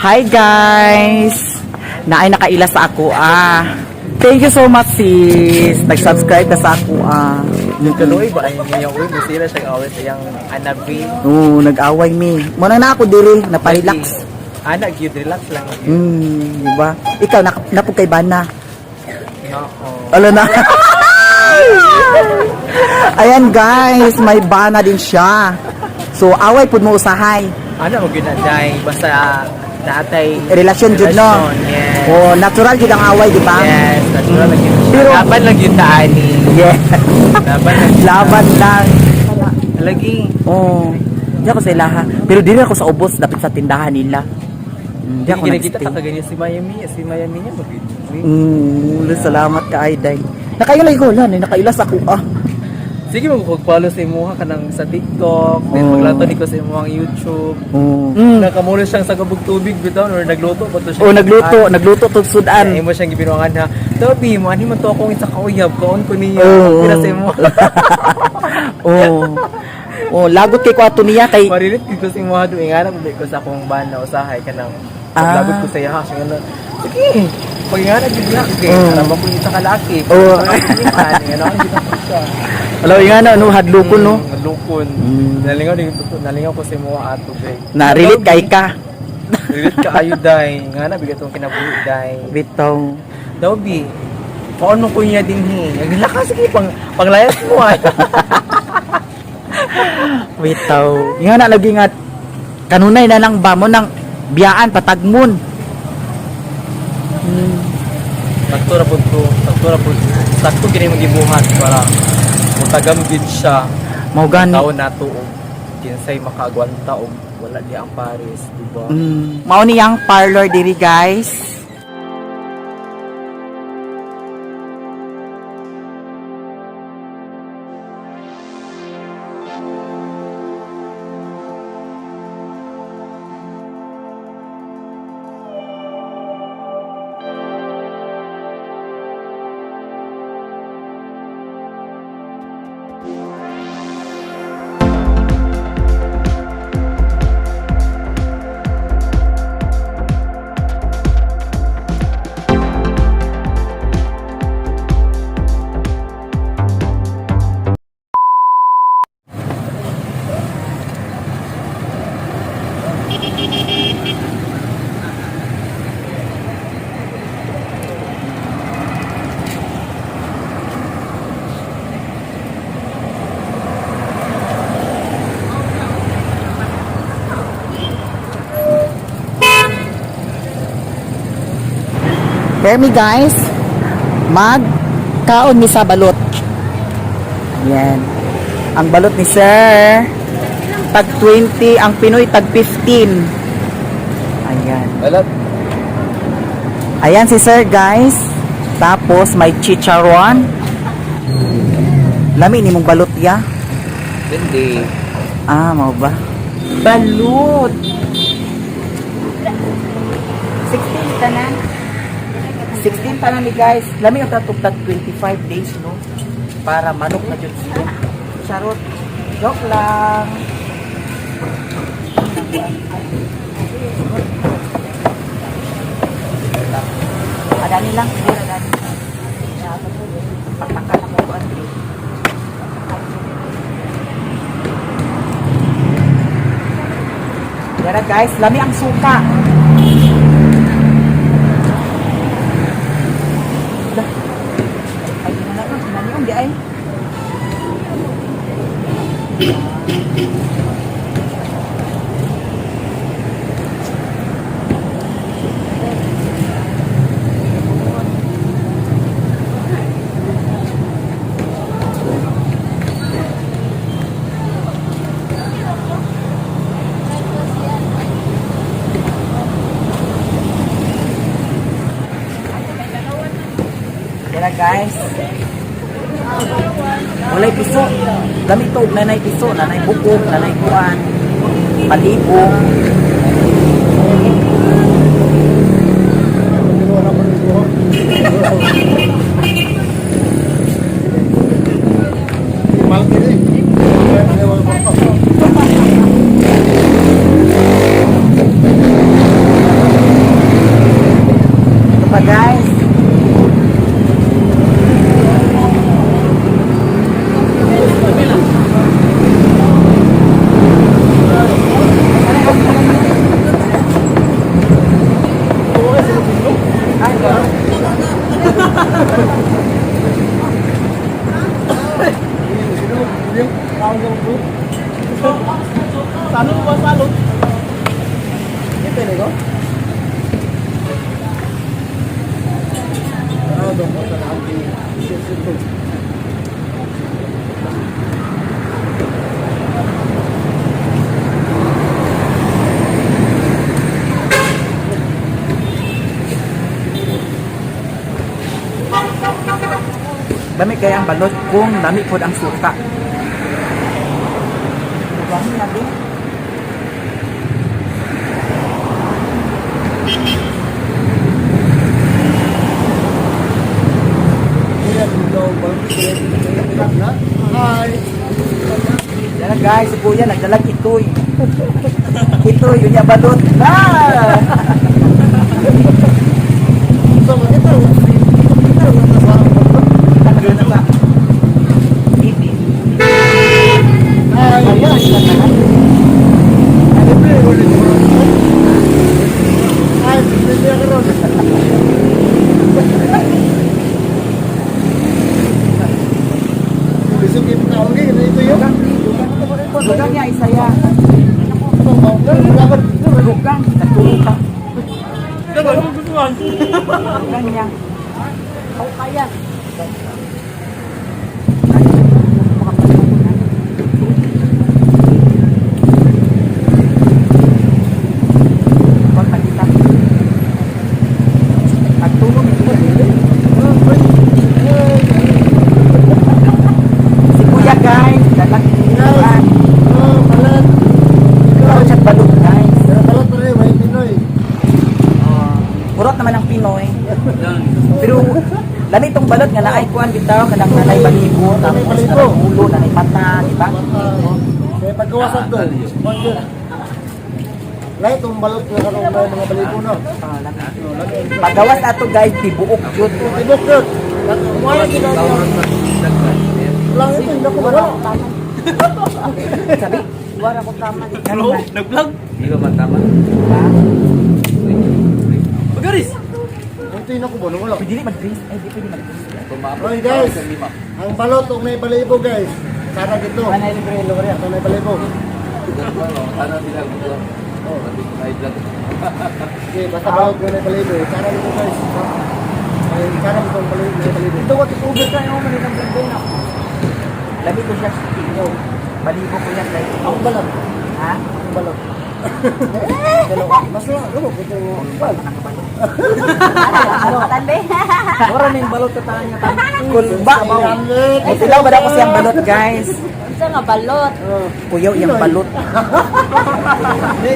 Hi guys! Naay nakaila sa ako Thank you so much sis. Nag-subscribe ka sa ako Yung kaloy ba ay yung uy, masira siya awit yung anabi. Oo, nag-away mi. Muna na ako diri, naparelax. Anak, relax lang. Diba? Ikaw, napog kay Bana. Oo. Alo na. Ayan guys, may Bana din siya. So, away po mo usahay. Ano mo ginaday? Basta natay Relasyon jud no. Yes. Oh, natural jud ang away, di ba? Yes, natural lang yun. Pero- Laban lang yun taani. Yeah. Laban lang yun. Laban lang. Lagi. Oh. Di ako sa ilaha. Pero dili ako sa ubos, dapat sa tindahan nila. Di ako Kita nag-stay. kakaganyan si Miami. Si Miami niya mag-video. Salamat ka, Aiday. Nakailay ko lang, nakailas ako Sige, mag-follow sa imuha ka ng sa TikTok. Then maglato ni ko sa imuhang YouTube. Nakamulo siyang sa gabog tubig bitaw or nagluto ba to siya? Nagluto tug sudan. Ay mo siyang gibinuangan na. Tabi mo ani man to akong isa ka uyab kaon ko niya. Pira sa imo. Lagot kay ko ato niya kay Marilit ko sa imuha do ingana ko sa akong bana usahay ka nang. Lagot ko sa iya siya nga. Sige. Pag ingana gid na kay araba ko isa ka laki. Ano ang ginawa siya. Alaw nga na hadlukon no. Hadlukon. Nalingaw ko sa imuha ato kay. Na-relate kay ka. Relate ka ayo day. Nga na bigat tong kinabuhi day. Bitaw. Dobi. Paano ko niya din Naglakas sige panglayas mo ay. Bitaw. Nga na lagi nga kanunay na lang ba mo nang biyaan patagmon. Sakto ra pud. Sakto gini magibuhat para mutagam gid siya. Mao gani. Taon nato og kinsay makaagwanta og wala di ang Paris, di ba? Mao ni yang parlor diri guys. Hear me guys, magkaon mi sa balot. Yan. Ang balot ni sir, tag 20, ang Pinoy tag 15. Ayan. Alat. Ayan si sir guys. Tapos may chicharon. Lami ni mong balot ya. Hindi. Mau ba? Balot. 16 tanan. 16 tanan ni guys. Lami ang tatugtag 25 days no. Para manok na jud siya. Charot. Joke lang. Adani lang, adani. Pagtakan ako ko Andre. Yara guys, lami ang suka. Ay, ginaniwan di ay. Yan guys. Walay piso. Dami to, nanay piso, nanay bukog, nanay kuan, palibong. pa guys. Dami kaya ang balot kung dami po ang suka. Dami na din. Yan guys, si Kuya nagdalag itoy. Itoy, yun yung balot. Ah! Dugang niya, isa yan. Dugang, natulog ka. Dugang niya. Ako kaya. Si Kuya guys, dalag ituan. Balot guys. Purot naman ang Pinoy. Pero lami itong balot nga naay kuan bitaw kanang nanay balibo tapos nanay ulo, nanay mata, di ba? Kaya pagkawasan doon, lahat itong balot na karong mga balibo na. Pagawas ato guys, tibuok jud. Tibok yun. Wala ginagawa. Lang ito, hindi ako wala. Sabi, Wala ko tama. ano man? Nag-vlog? Hindi ba man tama? Ha? Magaris! Hintayin ako ba? Wala. Pwede di mag-drink? Ay, di pwede mag-drink. Okay guys, ang balot kung may balibo guys. Sana dito. Manay libre lore. Kung may balibo. Ano sila dito? Oh, hindi ko na-vlog. Okay, basta balot kung may balibo. Sana dito guys. Ay, sana dito ang balibo. May balibo. Ito ko tutubo ka yung mali ng blend na. Lami ko siya sa tingyo. Balibo ko yan like. Ang balot. Ha? Ang balot. Mas lang. Ano? Ito yung balot. Ano, tande? Wala na yung balot kataan niya. Kulba. Ay, silaw ba daw ko siyang balot guys? Isa nga balot. Kuyaw yung balot.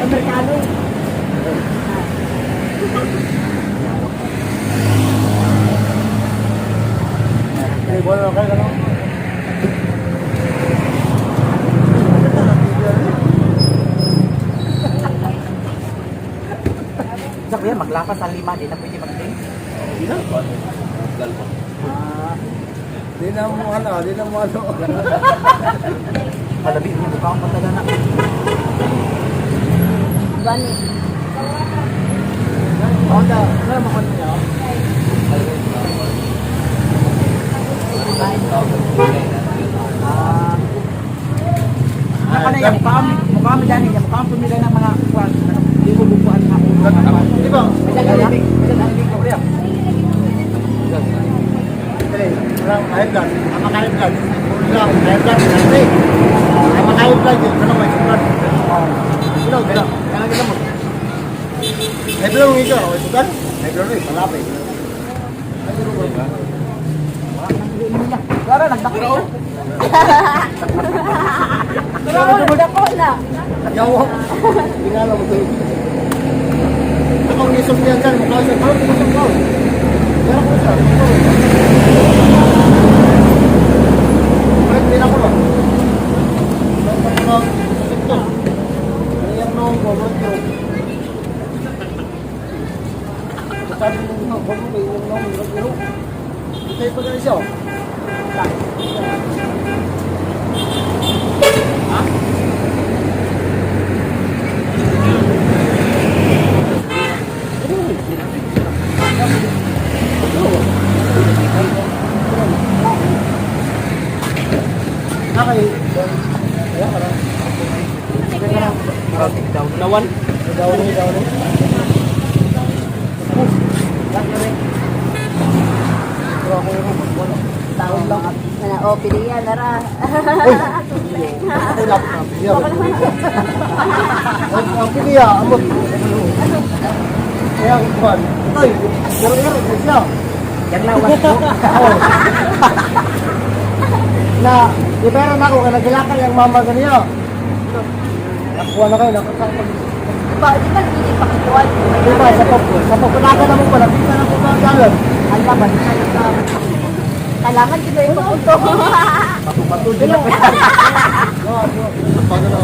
Amerikano. Okay, wala kayo ganun. Sa kuya, maglapas sa 5, di na pwede mag-drink. Di na mo ano. Malabi, hindi mo ka ang pataga na. Bani. Honda, ano mo niya? Ano na yan? Mukha mo dyan, mukha mo pumila ng mga kwan. Hindi ko bukuan na ulo. Di ba? May dalamig ko rin. Orang high blood, ama high blood. Ulang high blood nanti. Ama high blood yun, ano may sukat. Bilang, kailangan kita mo. High blood yung ito, okay sukat? High blood yun, malapit. Kara, nagdakiro. Pero dako na. Yawa. Tingala mo ito. Ako ang isok niya dyan, mukha siya. Parang pumusok ko. Pero ko siya. Bakit pila ko lang? Bakit ko lang? Ito. Kaya yung noong ko, bakit yun? sabi mo, huwag mo kayo yung mga pero ito yung pagkakas siya. Okay. Kaya ka lang. Nawan. Daw ni. Taon lang. O, pilihan, nara. Ay, lap na. Ang piliya, amot. Kaya, kuwan. Ay, pero siya. Yang lawas po. Oo. Na, ibera na ako, nagilakal yung mama ganiya. Nakuha na kayo, nakasapag. Di ba pinipakituan? Diba, sa papunakan naman pala, kita na po ba galan? Ang laban. Kailangan kita yung papunto. Patu-patu din ako. Paano na?